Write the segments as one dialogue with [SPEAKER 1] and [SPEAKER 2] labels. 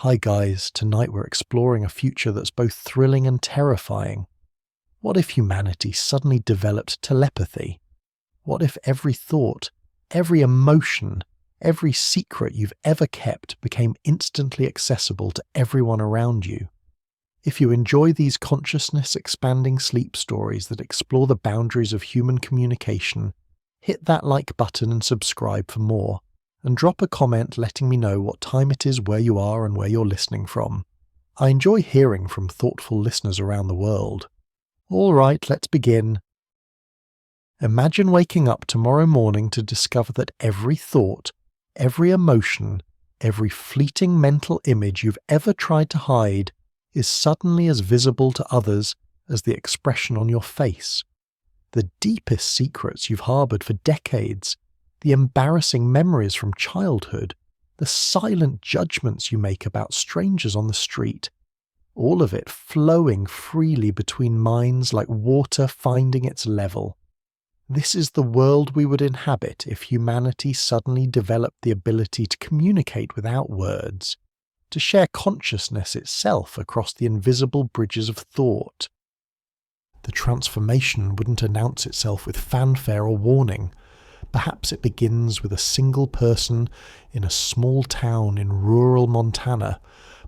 [SPEAKER 1] Hi guys, tonight we're exploring a future that's both thrilling and terrifying. What if humanity suddenly developed telepathy? What if every thought, every emotion, every secret you've ever kept became instantly accessible to everyone around you? If you enjoy these consciousness-expanding sleep stories that explore the boundaries of human communication, hit that like button and subscribe for more. And drop a comment letting me know what time it is where you are and where you're listening from. I enjoy hearing from thoughtful listeners around the world. Alright, let's begin. Imagine waking up tomorrow morning to discover that every thought, every emotion, every fleeting mental image you've ever tried to hide is suddenly as visible to others as the expression on your face. The deepest secrets you've harbored for decades, the embarrassing memories from childhood, the silent judgments you make about strangers on the street, all of it flowing freely between minds like water finding its level. This is the world we would inhabit if humanity suddenly developed the ability to communicate without words, to share consciousness itself across the invisible bridges of thought. The transformation wouldn't announce itself with fanfare or warning. Perhaps it begins with a single person in a small town in rural Montana,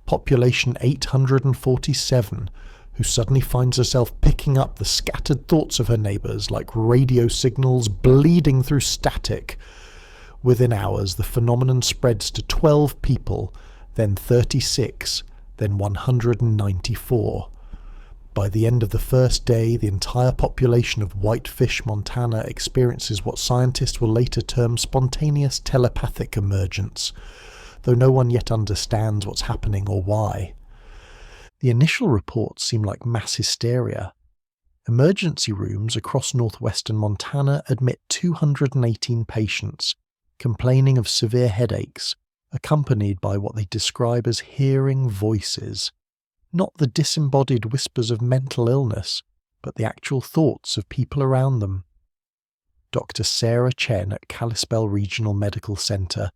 [SPEAKER 1] population 847, who suddenly finds herself picking up the scattered thoughts of her neighbours like radio signals bleeding through static. Within hours, the phenomenon spreads to 12 people, then 36, then 194. By the end of the first day, the entire population of Whitefish, Montana experiences what scientists will later term spontaneous telepathic emergence, though no one yet understands what's happening or why. The initial reports seem like mass hysteria. Emergency rooms across northwestern Montana admit 218 patients, complaining of severe headaches, accompanied by what they describe as hearing voices. Not the disembodied whispers of mental illness, but the actual thoughts of people around them. Dr. Sarah Chen at Kalispell Regional Medical Center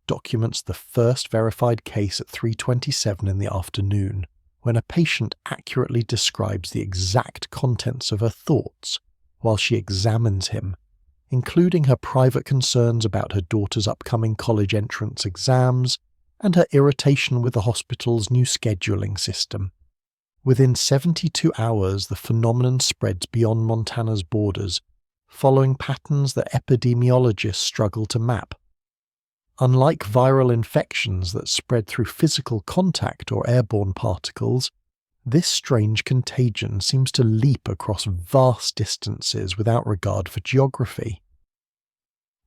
[SPEAKER 1] documents the first verified case at 3:27 in the afternoon, when a patient accurately describes the exact contents of her thoughts while she examines him, including her private concerns about her daughter's upcoming college entrance exams, and her irritation with the hospital's new scheduling system. Within 72 hours, the phenomenon spreads beyond Montana's borders, following patterns that epidemiologists struggle to map. Unlike viral infections that spread through physical contact or airborne particles, this strange contagion seems to leap across vast distances without regard for geography.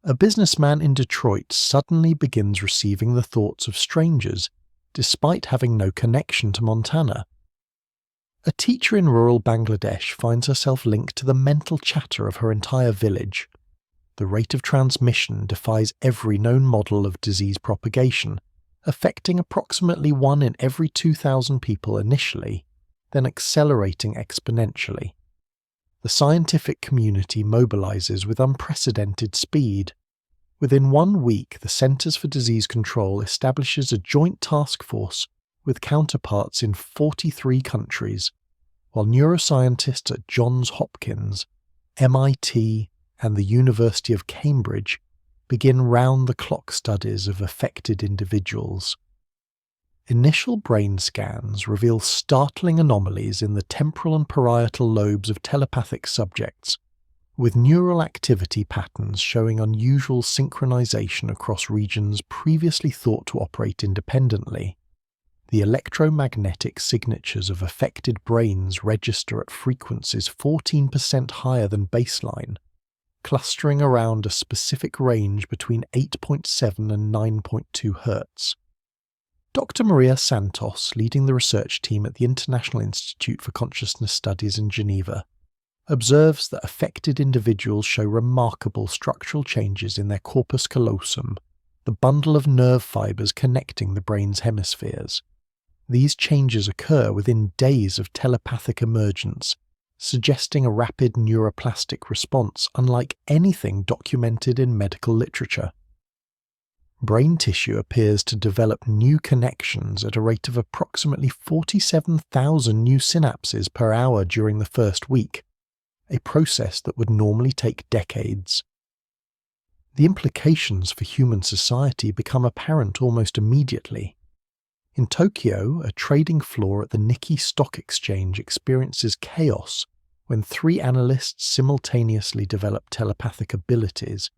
[SPEAKER 1] A businessman in Detroit suddenly begins receiving the thoughts of strangers, despite having no connection to Montana. A teacher in rural Bangladesh finds herself linked to the mental chatter of her entire village. The rate of transmission defies every known model of disease propagation, affecting approximately 1 in every 2,000 people initially, then accelerating exponentially. The scientific community mobilizes with unprecedented speed. Within 1 week, the Centers for Disease Control establishes a joint task force with counterparts in 43 countries, while neuroscientists at Johns Hopkins, MIT, and the University of Cambridge begin round-the-clock studies of affected individuals. Initial brain scans reveal startling anomalies in the temporal and parietal lobes of telepathic subjects, with neural activity patterns showing unusual synchronization across regions previously thought to operate independently. The electromagnetic signatures of affected brains register at frequencies 14% higher than baseline, clustering around a specific range between 8.7 and 9.2 Hz. Dr. Maria Santos, leading the research team at the International Institute for Consciousness Studies in Geneva, observes that affected individuals show remarkable structural changes in their corpus callosum, the bundle of nerve fibers connecting the brain's hemispheres. These changes occur within days of telepathic emergence, suggesting a rapid neuroplastic response unlike anything documented in medical literature. Brain tissue appears to develop new connections at a rate of approximately 47,000 new synapses per hour during the first week, a process that would normally take decades. The implications for human society become apparent almost immediately. In Tokyo, a trading floor at the Nikkei Stock Exchange experiences chaos when 3 analysts simultaneously develop telepathic abilities,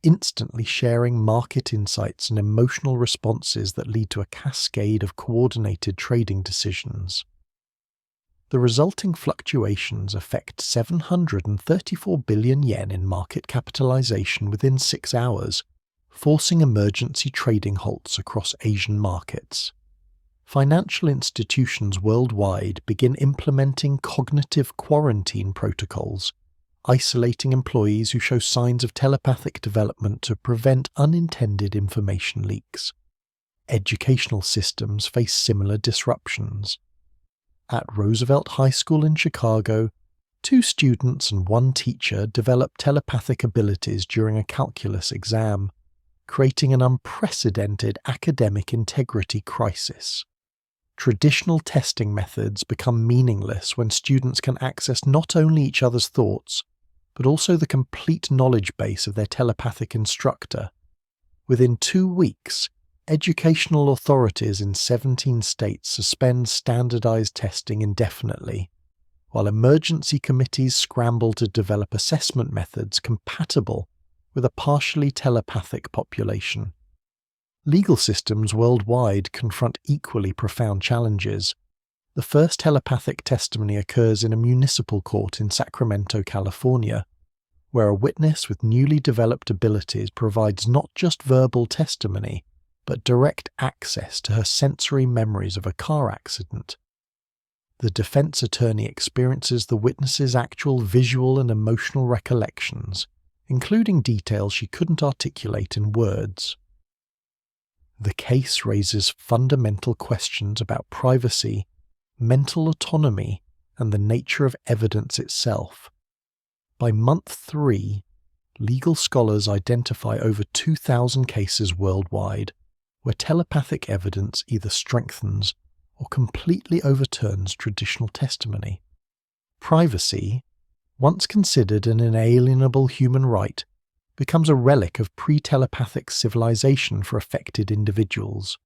[SPEAKER 1] instantly sharing market insights and emotional responses that lead to a cascade of coordinated trading decisions. The resulting fluctuations affect 734 billion yen in market capitalization within 6 hours, forcing emergency trading halts across Asian markets. Financial institutions worldwide begin implementing cognitive quarantine protocols, isolating employees who show signs of telepathic development to prevent unintended information leaks. Educational systems face similar disruptions. At Roosevelt High School in Chicago, 2 students and 1 teacher developed telepathic abilities during a calculus exam, creating an unprecedented academic integrity crisis. Traditional testing methods become meaningless when students can access not only each other's thoughts, but also the complete knowledge base of their telepathic instructor. Within 2 weeks, educational authorities in 17 states suspend standardized testing indefinitely, while emergency committees scramble to develop assessment methods compatible with a partially telepathic population. Legal systems worldwide confront equally profound challenges. The first telepathic testimony occurs in a municipal court in Sacramento, California, where a witness with newly developed abilities provides not just verbal testimony, but direct access to her sensory memories of a car accident. The defense attorney experiences the witness's actual visual and emotional recollections, including details she couldn't articulate in words. The case raises fundamental questions about privacy, mental autonomy, and the nature of evidence itself. By month 3, legal scholars identify over 2,000 cases worldwide where telepathic evidence either strengthens or completely overturns traditional testimony. Privacy, once considered an inalienable human right, becomes a relic of pre-telepathic civilization for affected individuals.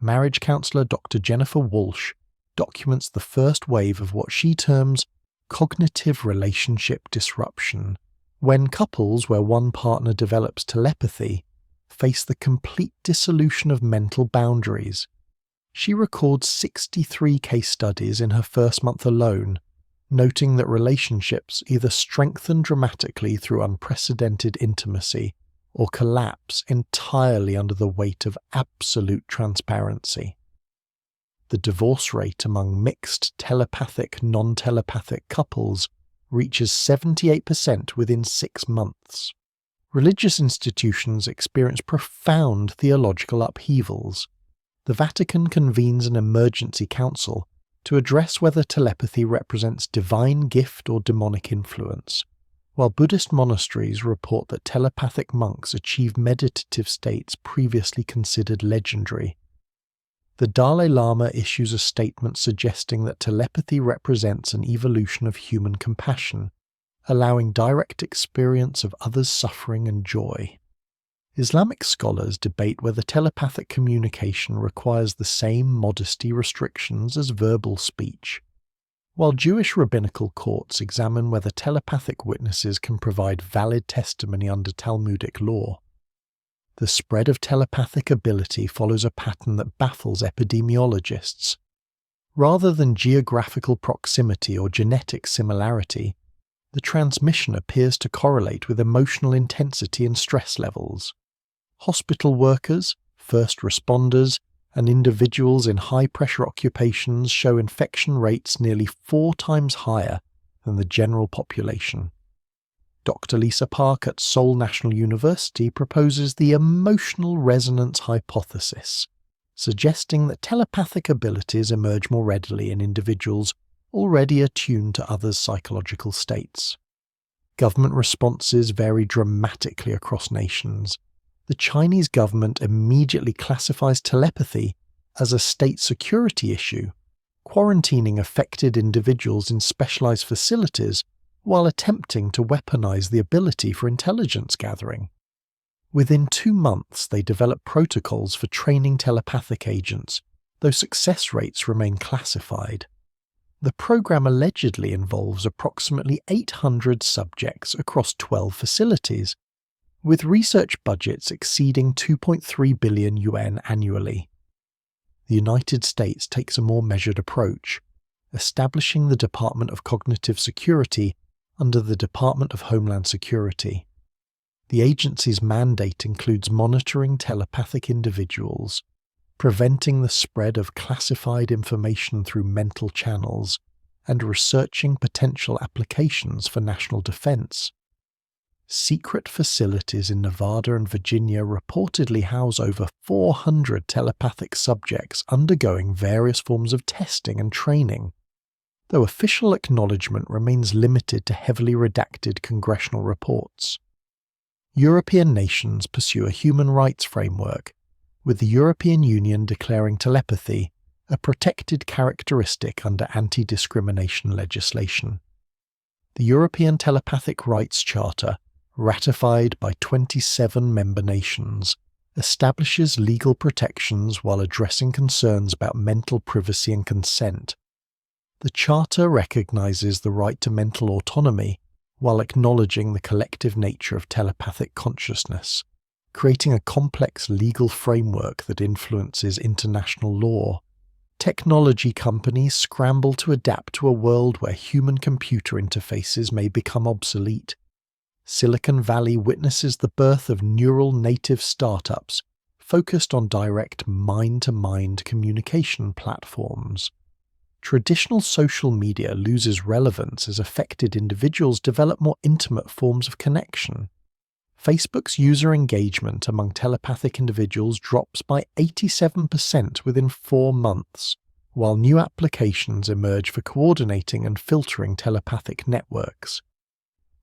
[SPEAKER 1] Marriage counselor Dr. Jennifer Walsh documents the first wave of what she terms cognitive relationship disruption, when couples where one partner develops telepathy face the complete dissolution of mental boundaries. She records 63 case studies in her first month alone, noting that relationships either strengthen dramatically through unprecedented intimacy or collapse entirely under the weight of absolute transparency. The divorce rate among mixed telepathic, non-telepathic couples reaches 78% within 6 months. Religious institutions experience profound theological upheavals. The Vatican convenes an emergency council to address whether telepathy represents divine gift or demonic influence, while Buddhist monasteries report that telepathic monks achieve meditative states previously considered legendary. The Dalai Lama issues a statement suggesting that telepathy represents an evolution of human compassion, allowing direct experience of others' suffering and joy. Islamic scholars debate whether telepathic communication requires the same modesty restrictions as verbal speech, while Jewish rabbinical courts examine whether telepathic witnesses can provide valid testimony under Talmudic law. The spread of telepathic ability follows a pattern that baffles epidemiologists. Rather than geographical proximity or genetic similarity, the transmission appears to correlate with emotional intensity and stress levels. Hospital workers, first responders, and individuals in high-pressure occupations show infection rates nearly 4 times higher than the general population. Dr. Lisa Park at Seoul National University proposes the emotional resonance hypothesis, suggesting that telepathic abilities emerge more readily in individuals already attuned to others' psychological states. Government responses vary dramatically across nations, the Chinese government immediately classifies telepathy as a state security issue, quarantining affected individuals in specialized facilities while attempting to weaponize the ability for intelligence gathering. Within 2 months, they developed protocols for training telepathic agents, though success rates remain classified. The program allegedly involves approximately 800 subjects across 12 facilities, with research budgets exceeding 2.3 billion yuan annually. The United States takes a more measured approach, establishing the Department of Cognitive Security under the Department of Homeland Security. The agency's mandate includes monitoring telepathic individuals, preventing the spread of classified information through mental channels, and researching potential applications for national defense. Secret facilities in Nevada and Virginia reportedly house over 400 telepathic subjects undergoing various forms of testing and training, though official acknowledgement remains limited to heavily redacted congressional reports. European nations pursue a human rights framework, with the European Union declaring telepathy a protected characteristic under anti-discrimination legislation. The European Telepathic Rights Charter, ratified by 27 member nations, establishes legal protections while addressing concerns about mental privacy and consent. The Charter recognizes the right to mental autonomy while acknowledging the collective nature of telepathic consciousness, creating a complex legal framework that influences international law. Technology companies scramble to adapt to a world where human-computer interfaces may become obsolete. Silicon Valley witnesses the birth of neural native startups focused on direct mind-to-mind communication platforms. Traditional social media loses relevance as affected individuals develop more intimate forms of connection. Facebook's user engagement among telepathic individuals drops by 87% within 4 months, while new applications emerge for coordinating and filtering telepathic networks.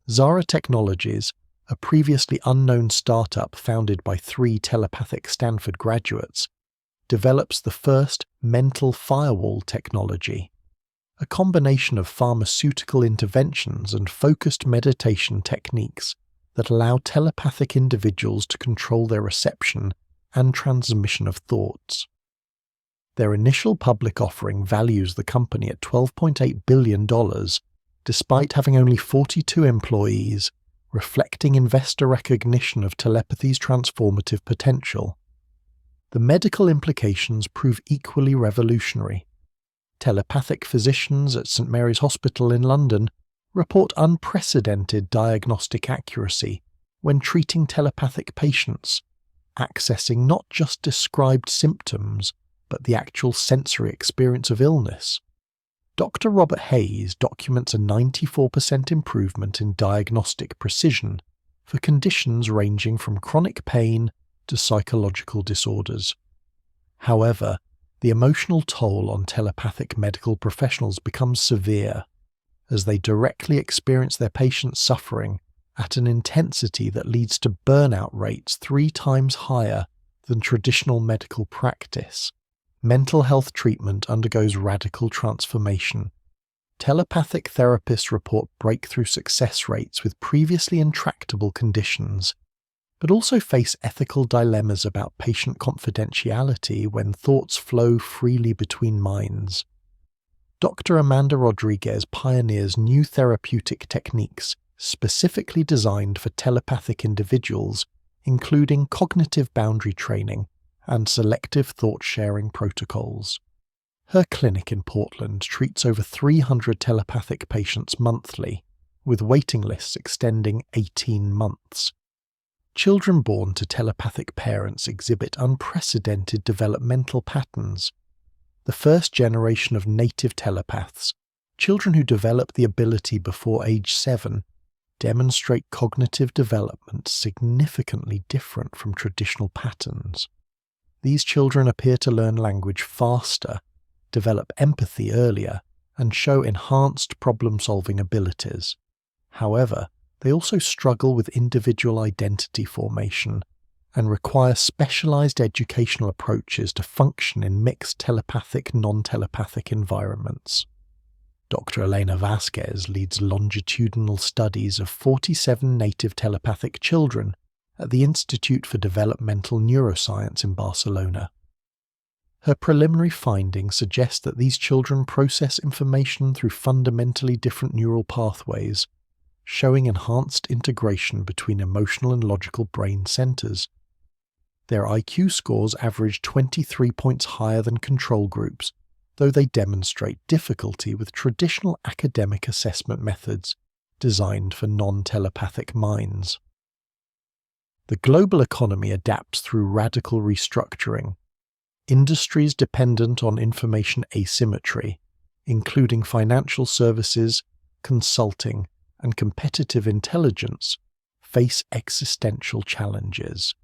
[SPEAKER 1] Zara Technologies, a previously unknown startup founded by 3 telepathic Stanford graduates, develops the first mental firewall technology, a combination of pharmaceutical interventions and focused meditation techniques that allow telepathic individuals to control their reception and transmission of thoughts. Their initial public offering values the company at $12.8 billion, despite having only 42 employees, reflecting investor recognition of telepathy's transformative potential. The medical implications prove equally revolutionary. Telepathic physicians at St Mary's Hospital in London report unprecedented diagnostic accuracy when treating telepathic patients, accessing not just described symptoms, but the actual sensory experience of illness. Dr. Robert Hayes documents a 94% improvement in diagnostic precision for conditions ranging from chronic pain to psychological disorders. However, the emotional toll on telepathic medical professionals becomes severe, as they directly experience their patients' suffering at an intensity that leads to burnout rates 3 times higher than traditional medical practice. Mental health treatment undergoes radical transformation. Telepathic therapists report breakthrough success rates with previously intractable conditions, but also face ethical dilemmas about patient confidentiality when thoughts flow freely between minds. Dr. Amanda Rodriguez pioneers new therapeutic techniques specifically designed for telepathic individuals, including cognitive boundary training and selective thought-sharing protocols. Her clinic in Portland treats over 300 telepathic patients monthly, with waiting lists extending 18 months. Children born to telepathic parents exhibit unprecedented developmental patterns. The first generation of native telepaths, children who develop the ability before age 7, demonstrate cognitive development significantly different from traditional patterns. These children appear to learn language faster, develop empathy earlier, and show enhanced problem-solving abilities. However, they also struggle with individual identity formation, and require specialized educational approaches to function in mixed telepathic, non-telepathic environments. Dr. Elena Vasquez leads longitudinal studies of 47 native telepathic children at the Institute for Developmental Neuroscience in Barcelona. Her preliminary findings suggest that these children process information through fundamentally different neural pathways, showing enhanced integration between emotional and logical brain centers. Their IQ scores average 23 points higher than control groups, though they demonstrate difficulty with traditional academic assessment methods designed for non-telepathic minds. The global economy adapts through radical restructuring. Industries dependent on information asymmetry, including financial services, consulting, and competitive intelligence, face existential challenges.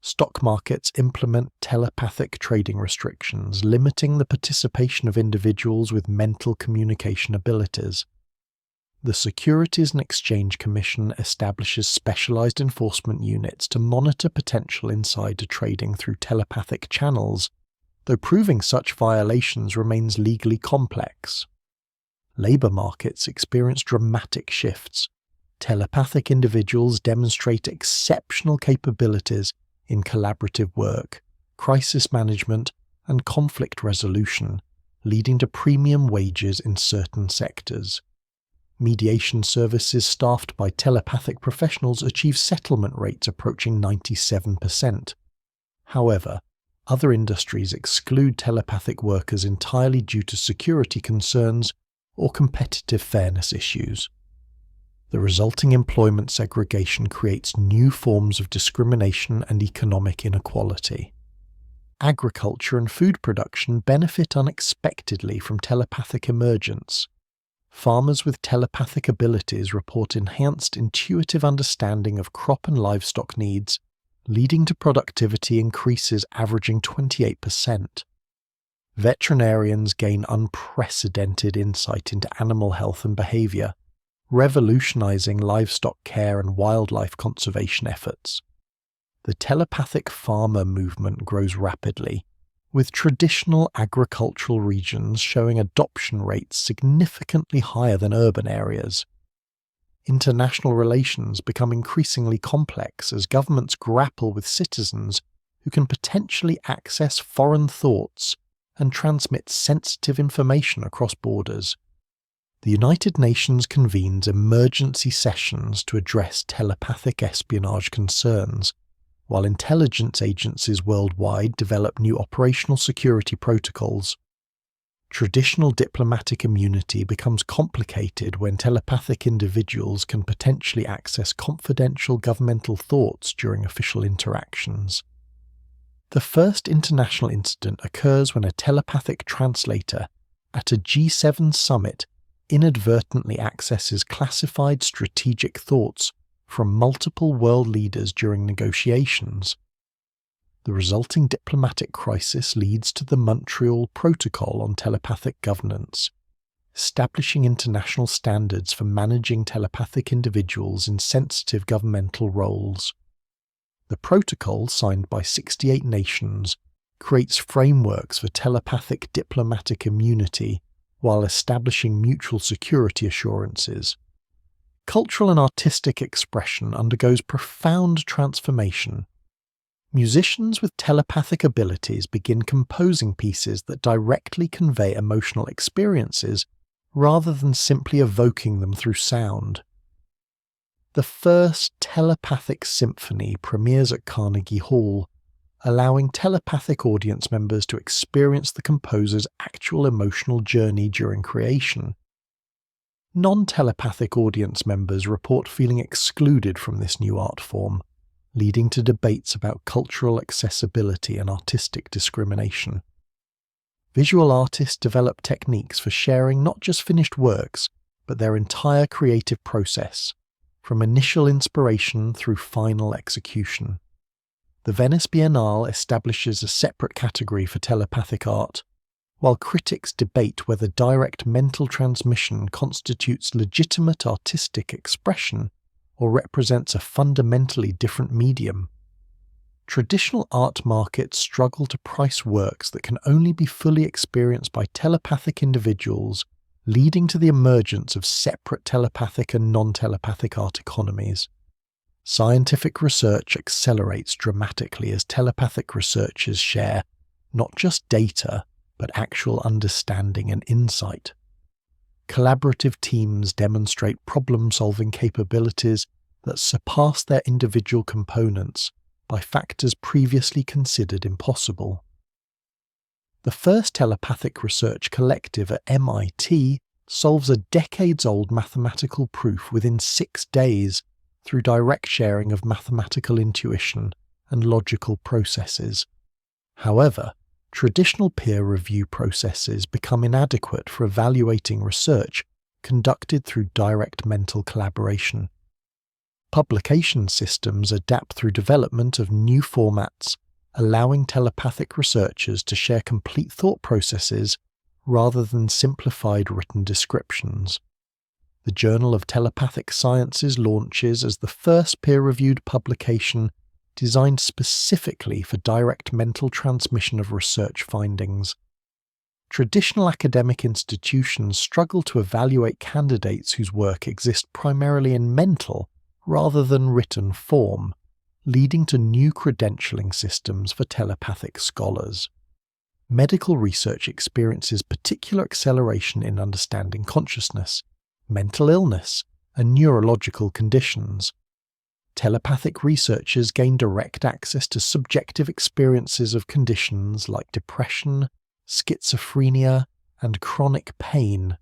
[SPEAKER 1] Stock markets implement telepathic trading restrictions, limiting the participation of individuals with mental communication abilities. The Securities and Exchange Commission establishes specialized enforcement units to monitor potential insider trading through telepathic channels, though proving such violations remains legally complex. Labor markets experience dramatic shifts. Telepathic individuals demonstrate exceptional capabilities in collaborative work, crisis management, and conflict resolution, leading to premium wages in certain sectors. Mediation services staffed by telepathic professionals achieve settlement rates approaching 97%. However, other industries exclude telepathic workers entirely due to security concerns or competitive fairness issues. The resulting employment segregation creates new forms of discrimination and economic inequality. Agriculture and food production benefit unexpectedly from telepathic emergence. Farmers with telepathic abilities report enhanced intuitive understanding of crop and livestock needs, leading to productivity increases averaging 28%. Veterinarians gain unprecedented insight into animal health and behavior, revolutionizing livestock care and wildlife conservation efforts. The telepathic farmer movement grows rapidly, with traditional agricultural regions showing adoption rates significantly higher than urban areas. International relations become increasingly complex as governments grapple with citizens who can potentially access foreign thoughts and transmit sensitive information across borders. The United Nations convenes emergency sessions to address telepathic espionage concerns, while intelligence agencies worldwide develop new operational security protocols. Traditional diplomatic immunity becomes complicated when telepathic individuals can potentially access confidential governmental thoughts during official interactions. The first international incident occurs when a telepathic translator at a G7 summit inadvertently accesses classified strategic thoughts from multiple world leaders during negotiations. The resulting diplomatic crisis leads to the Montreal Protocol on Telepathic Governance, establishing international standards for managing telepathic individuals in sensitive governmental roles. The protocol, signed by 68 nations, creates frameworks for telepathic diplomatic immunity while establishing mutual security assurances. Cultural and artistic expression undergoes profound transformation. Musicians with telepathic abilities begin composing pieces that directly convey emotional experiences rather than simply evoking them through sound. The first telepathic symphony premieres at Carnegie Hall, allowing telepathic audience members to experience the composer's actual emotional journey during creation. Non-telepathic audience members report feeling excluded from this new art form, leading to debates about cultural accessibility and artistic discrimination. Visual artists develop techniques for sharing not just finished works, but their entire creative process, from initial inspiration through final execution. The Venice Biennale establishes a separate category for telepathic art, while critics debate whether direct mental transmission constitutes legitimate artistic expression or represents a fundamentally different medium. Traditional art markets struggle to price works that can only be fully experienced by telepathic individuals, leading to the emergence of separate telepathic and non-telepathic art economies. Scientific research accelerates dramatically as telepathic researchers share not just data, but actual understanding and insight. Collaborative teams demonstrate problem-solving capabilities that surpass their individual components by factors previously considered impossible. The first telepathic research collective at MIT solves a decades-old mathematical proof within 6 days through direct sharing of mathematical intuition and logical processes. However, traditional peer review processes become inadequate for evaluating research conducted through direct mental collaboration. Publication systems adapt through development of new formats, allowing telepathic researchers to share complete thought processes rather than simplified written descriptions. The Journal of Telepathic Sciences launches as the first peer-reviewed publication designed specifically for direct mental transmission of research findings. Traditional academic institutions struggle to evaluate candidates whose work exists primarily in mental rather than written form, leading to new credentialing systems for telepathic scholars. Medical research experiences particular acceleration in understanding consciousness, mental illness, and neurological conditions. Telepathic researchers gain direct access to subjective experiences of conditions like depression, schizophrenia, and chronic pain,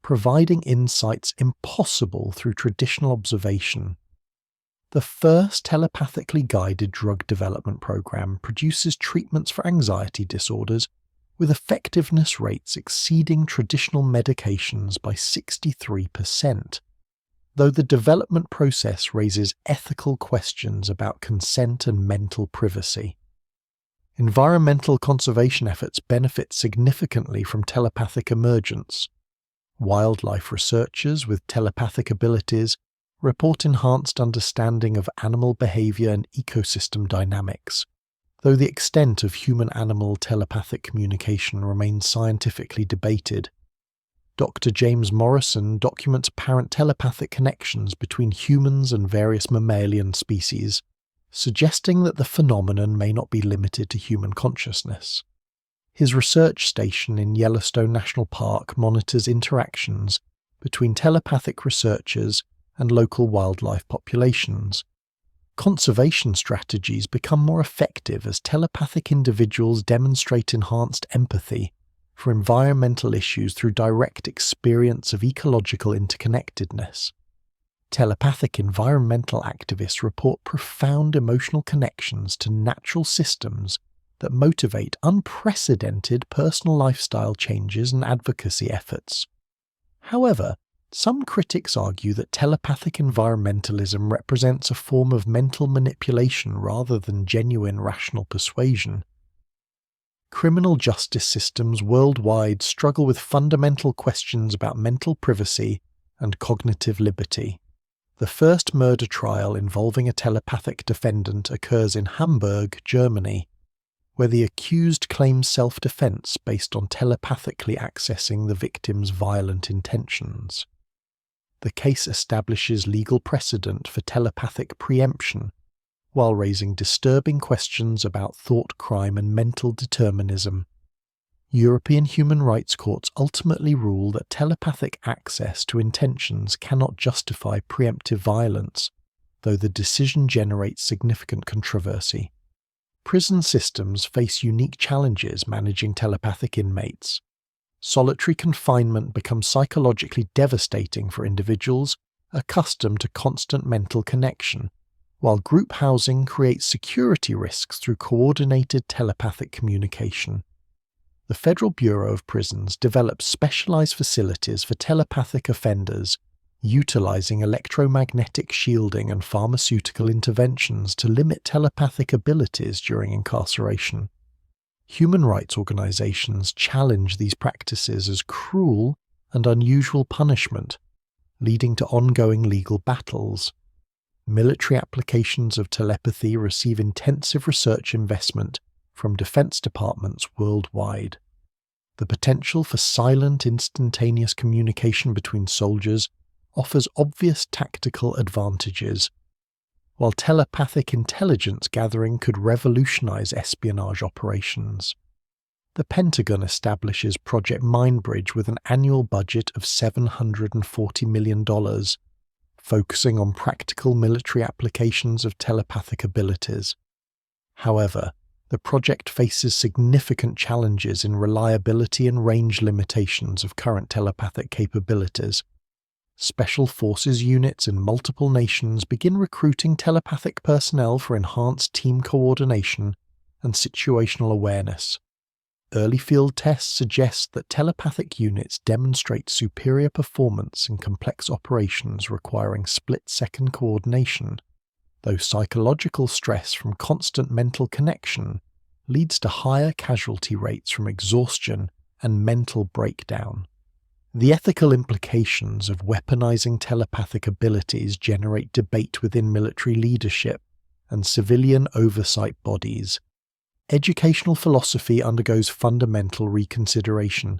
[SPEAKER 1] providing insights impossible through traditional observation. The first telepathically guided drug development program produces treatments for anxiety disorders with effectiveness rates exceeding traditional medications by 63%, though the development process raises ethical questions about consent and mental privacy. Environmental conservation efforts benefit significantly from telepathic emergence. Wildlife researchers with telepathic abilities report enhanced understanding of animal behavior and ecosystem dynamics, though the extent of human-animal telepathic communication remains scientifically debated. Dr. James Morrison documents apparent telepathic connections between humans and various mammalian species, suggesting that the phenomenon may not be limited to human consciousness. His research station in Yellowstone National Park monitors interactions between telepathic researchers and local wildlife populations. Conservation strategies become more effective as telepathic individuals demonstrate enhanced empathy for environmental issues through direct experience of ecological interconnectedness. Telepathic environmental activists report profound emotional connections to natural systems that motivate unprecedented personal lifestyle changes and advocacy efforts. However, some critics argue that telepathic environmentalism represents a form of mental manipulation rather than genuine rational persuasion. Criminal justice systems worldwide struggle with fundamental questions about mental privacy and cognitive liberty. The first murder trial involving a telepathic defendant occurs in Hamburg, Germany, where the accused claims self-defense based on telepathically accessing the victim's violent intentions. The case establishes legal precedent for telepathic preemption, while raising disturbing questions about thought crime and mental determinism. European human rights courts ultimately rule that telepathic access to intentions cannot justify preemptive violence, though the decision generates significant controversy. Prison systems face unique challenges managing telepathic inmates. Solitary confinement becomes psychologically devastating for individuals accustomed to constant mental connection, while group housing creates security risks through coordinated telepathic communication. The Federal Bureau of Prisons develops specialized facilities for telepathic offenders, utilizing electromagnetic shielding and pharmaceutical interventions to limit telepathic abilities during incarceration. Human rights organizations challenge these practices as cruel and unusual punishment, leading to ongoing legal battles. military applications of telepathy receive intensive research investment from defense departments worldwide. The potential for silent, instantaneous communication between soldiers offers obvious tactical advantages, while telepathic intelligence gathering could revolutionize espionage operations. The Pentagon establishes Project Mindbridge with an annual budget of $740 million, focusing on practical military applications of telepathic abilities. However, the project faces significant challenges in reliability and range limitations of current telepathic capabilities. Special forces units in multiple nations begin recruiting telepathic personnel for enhanced team coordination and situational awareness. Early field tests suggest that telepathic units demonstrate superior performance in complex operations requiring split-second coordination, though psychological stress from constant mental connection leads to higher casualty rates from exhaustion and mental breakdown. The ethical implications of weaponizing telepathic abilities generate debate within military leadership and civilian oversight bodies. Educational philosophy undergoes fundamental reconsideration,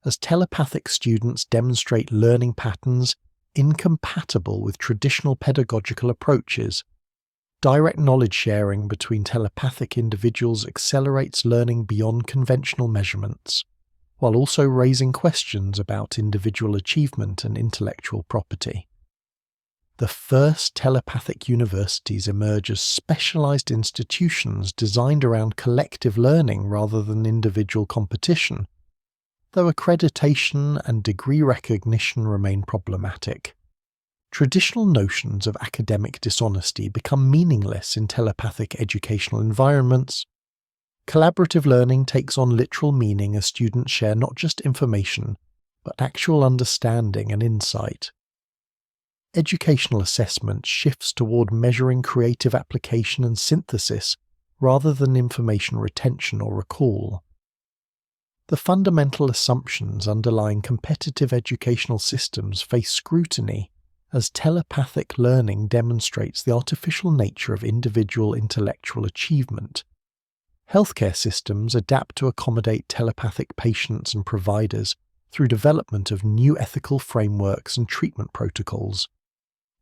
[SPEAKER 1] as telepathic students demonstrate learning patterns incompatible with traditional pedagogical approaches. Direct knowledge sharing between telepathic individuals accelerates learning beyond conventional measurements, while also raising questions about individual achievement and intellectual property. The first telepathic universities emerge as specialized institutions designed around collective learning rather than individual competition, though accreditation and degree recognition remain problematic. Traditional notions of academic dishonesty become meaningless in telepathic educational environments. Collaborative learning takes on literal meaning as students share not just information, but actual understanding and insight. Educational assessment shifts toward measuring creative application and synthesis rather than information retention or recall. The fundamental assumptions underlying competitive educational systems face scrutiny as telepathic learning demonstrates the artificial nature of individual intellectual achievement. Healthcare systems adapt to accommodate telepathic patients and providers through development of new ethical frameworks and treatment protocols.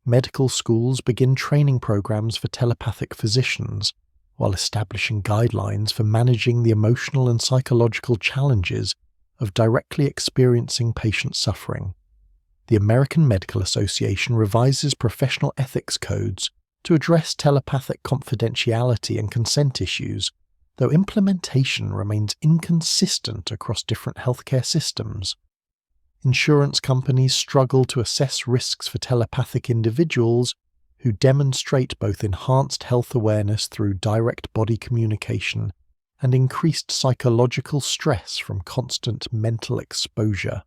[SPEAKER 1] Medical schools begin training programs for telepathic physicians, while establishing guidelines for managing the emotional and psychological challenges of directly experiencing patient suffering. The American Medical Association revises professional ethics codes to address telepathic confidentiality and consent issues, though implementation remains inconsistent across different healthcare systems. Insurance companies struggle to assess risks for telepathic individuals who demonstrate both enhanced health awareness through direct body communication and increased psychological stress from constant mental exposure.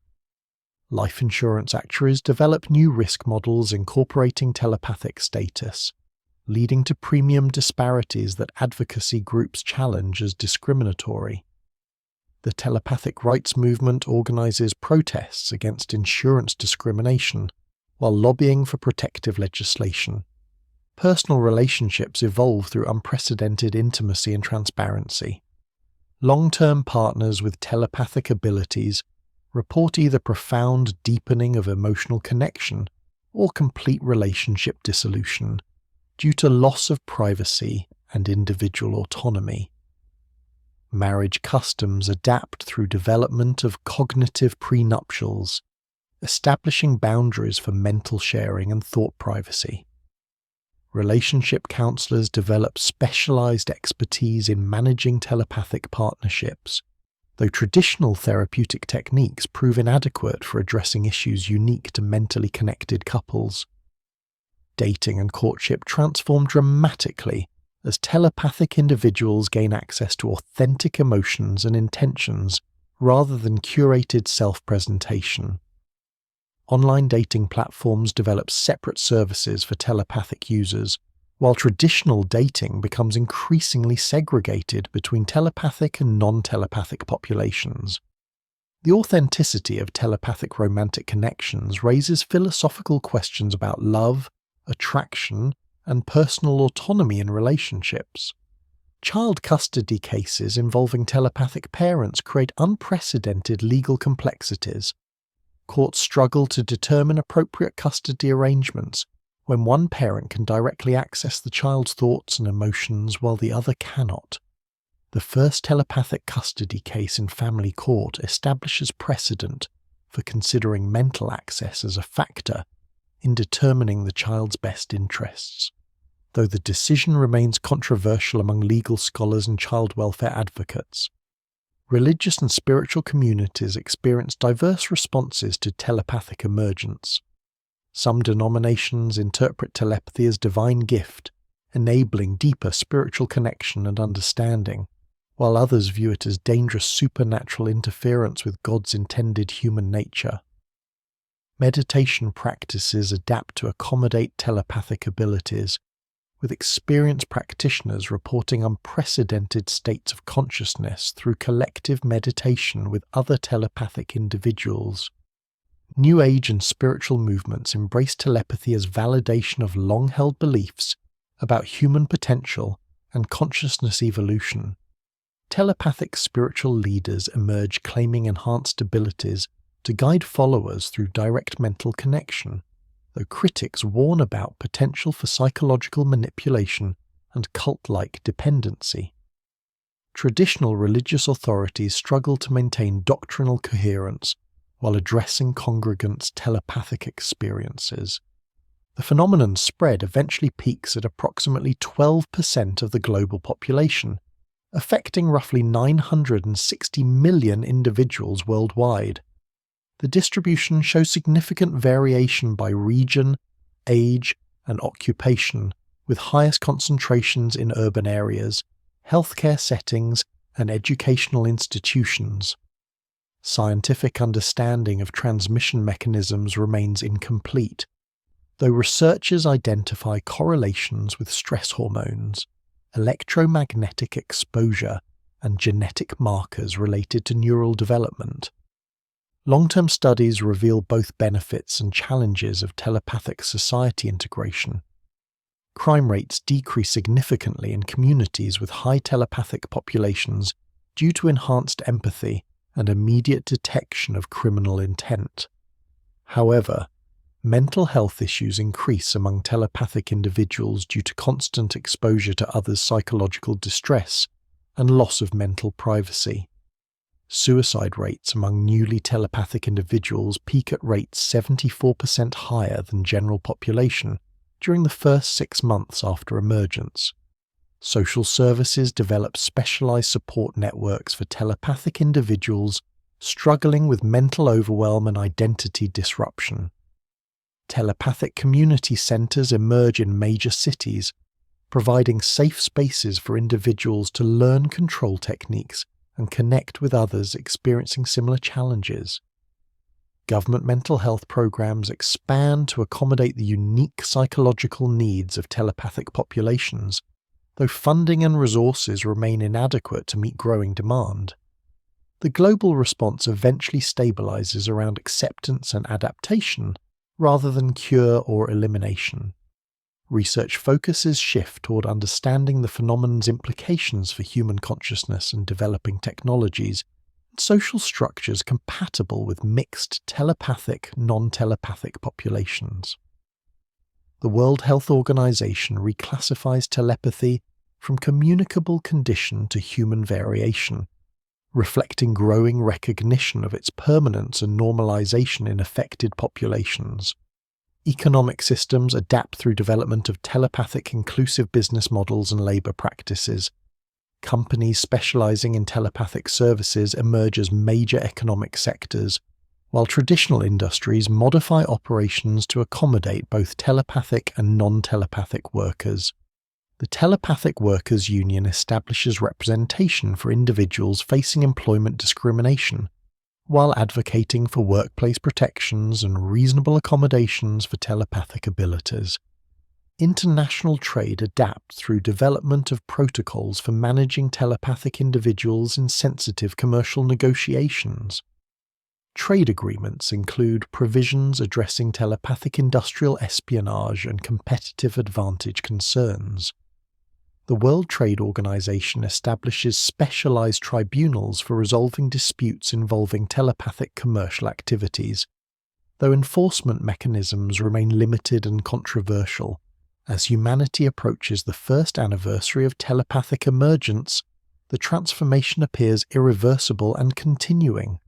[SPEAKER 1] Life insurance actuaries develop new risk models incorporating telepathic status, leading to premium disparities that advocacy groups challenge as discriminatory. The telepathic rights movement organizes protests against insurance discrimination while lobbying for protective legislation. Personal relationships evolve through unprecedented intimacy and transparency. Long-term partners with telepathic abilities report either profound deepening of emotional connection or complete relationship dissolution due to loss of privacy and individual autonomy. Marriage customs adapt through development of cognitive prenuptials, establishing boundaries for mental sharing and thought privacy. Relationship counselors develop specialized expertise in managing telepathic partnerships, though traditional therapeutic techniques prove inadequate for addressing issues unique to mentally connected couples. Dating and courtship transform dramatically as telepathic individuals gain access to authentic emotions and intentions rather than curated self-presentation. Online dating platforms develop separate services for telepathic users, while traditional dating becomes increasingly segregated between telepathic and non-telepathic populations. The authenticity of telepathic romantic connections raises philosophical questions about love, attraction, and personal autonomy in relationships. Child custody cases involving telepathic parents create unprecedented legal complexities. Courts struggle to determine appropriate custody arrangements when one parent can directly access the child's thoughts and emotions while the other cannot. The first telepathic custody case in family court establishes precedent for considering mental access as a factor in determining the child's best interests. Though the decision remains controversial among legal scholars and child welfare advocates, religious and spiritual communities experience diverse responses to telepathic emergence. Some denominations interpret telepathy as divine gift, enabling deeper spiritual connection and understanding, while others view it as dangerous supernatural interference with God's intended human nature. Meditation practices adapt to accommodate telepathic abilities, with experienced practitioners reporting unprecedented states of consciousness through collective meditation with other telepathic individuals. New Age and spiritual movements embrace telepathy as validation of long-held beliefs about human potential and consciousness evolution. Telepathic spiritual leaders emerge claiming enhanced abilities to guide followers through direct mental connection, though critics warn about potential for psychological manipulation and cult-like dependency. Traditional religious authorities struggle to maintain doctrinal coherence while addressing congregants' telepathic experiences. The phenomenon's spread eventually peaks at approximately 12% of the global population, affecting roughly 960 million individuals worldwide. The distribution shows significant variation by region, age, and occupation, with highest concentrations in urban areas, healthcare settings, and educational institutions. Scientific understanding of transmission mechanisms remains incomplete, though researchers identify correlations with stress hormones, electromagnetic exposure, and genetic markers related to neural development. Long-term studies reveal both benefits and challenges of telepathic society integration. Crime rates decrease significantly in communities with high telepathic populations due to enhanced empathy and immediate detection of criminal intent. However, mental health issues increase among telepathic individuals due to constant exposure to others' psychological distress and loss of mental privacy. Suicide rates among newly telepathic individuals peak at rates 74% higher than general population during the first 6 months after emergence. Social services develop specialized support networks for telepathic individuals struggling with mental overwhelm and identity disruption. Telepathic community centers emerge in major cities, providing safe spaces for individuals to learn control techniques and connect with others experiencing similar challenges. Government mental health programs expand to accommodate the unique psychological needs of telepathic populations, though funding and resources remain inadequate to meet growing demand. The global response eventually stabilizes around acceptance and adaptation, rather than cure or elimination. Research focuses shift toward understanding the phenomenon's implications for human consciousness and developing technologies, and social structures compatible with mixed telepathic, non-telepathic populations. The World Health Organization reclassifies telepathy from communicable condition to human variation, reflecting growing recognition of its permanence and normalization in affected populations. Economic systems adapt through development of telepathic inclusive business models and labor practices. Companies specializing in telepathic services emerge as major economic sectors, while traditional industries modify operations to accommodate both telepathic and non-telepathic workers. The Telepathic Workers Union establishes representation for individuals facing employment discrimination, while advocating for workplace protections and reasonable accommodations for telepathic abilities. International trade adapts through development of protocols for managing telepathic individuals in sensitive commercial negotiations. Trade agreements include provisions addressing telepathic industrial espionage and competitive advantage concerns. The World Trade Organization establishes specialized tribunals for resolving disputes involving telepathic commercial activities, though enforcement mechanisms remain limited and controversial. As humanity approaches the first anniversary of telepathic emergence, the transformation appears irreversible and continuing.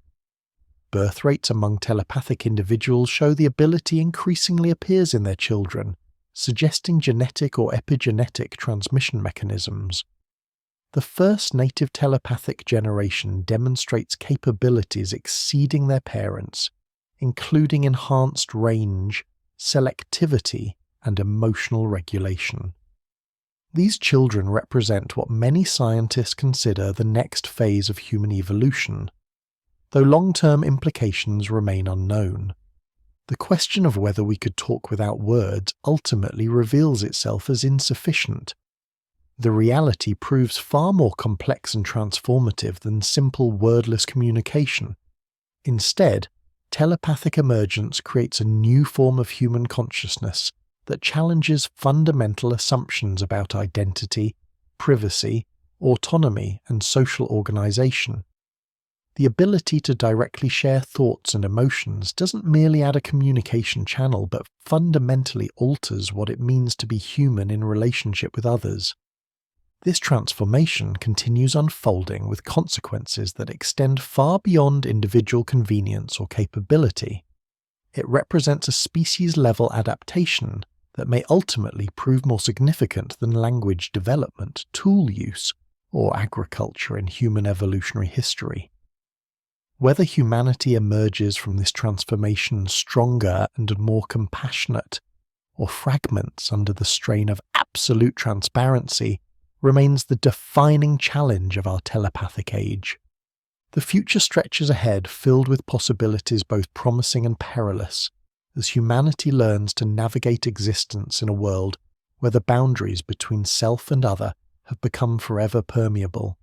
[SPEAKER 1] Birth rates among telepathic individuals show the ability increasingly appears in their children, suggesting genetic or epigenetic transmission mechanisms. The first native telepathic generation demonstrates capabilities exceeding their parents, including enhanced range, selectivity, and emotional regulation. These children represent what many scientists consider the next phase of human evolution, though long-term implications remain unknown. The question of whether we could talk without words ultimately reveals itself as insufficient. The reality proves far more complex and transformative than simple wordless communication. Instead, telepathic emergence creates a new form of human consciousness that challenges fundamental assumptions about identity, privacy, autonomy, and social organization. The ability to directly share thoughts and emotions doesn't merely add a communication channel, but fundamentally alters what it means to be human in relationship with others. This transformation continues unfolding with consequences that extend far beyond individual convenience or capability. It represents a species-level adaptation that may ultimately prove more significant than language development, tool use, or agriculture in human evolutionary history. Whether humanity emerges from this transformation stronger and more compassionate, or fragments under the strain of absolute transparency, remains the defining challenge of our telepathic age. The future stretches ahead filled with possibilities both promising and perilous, as humanity learns to navigate existence in a world where the boundaries between self and other have become forever permeable.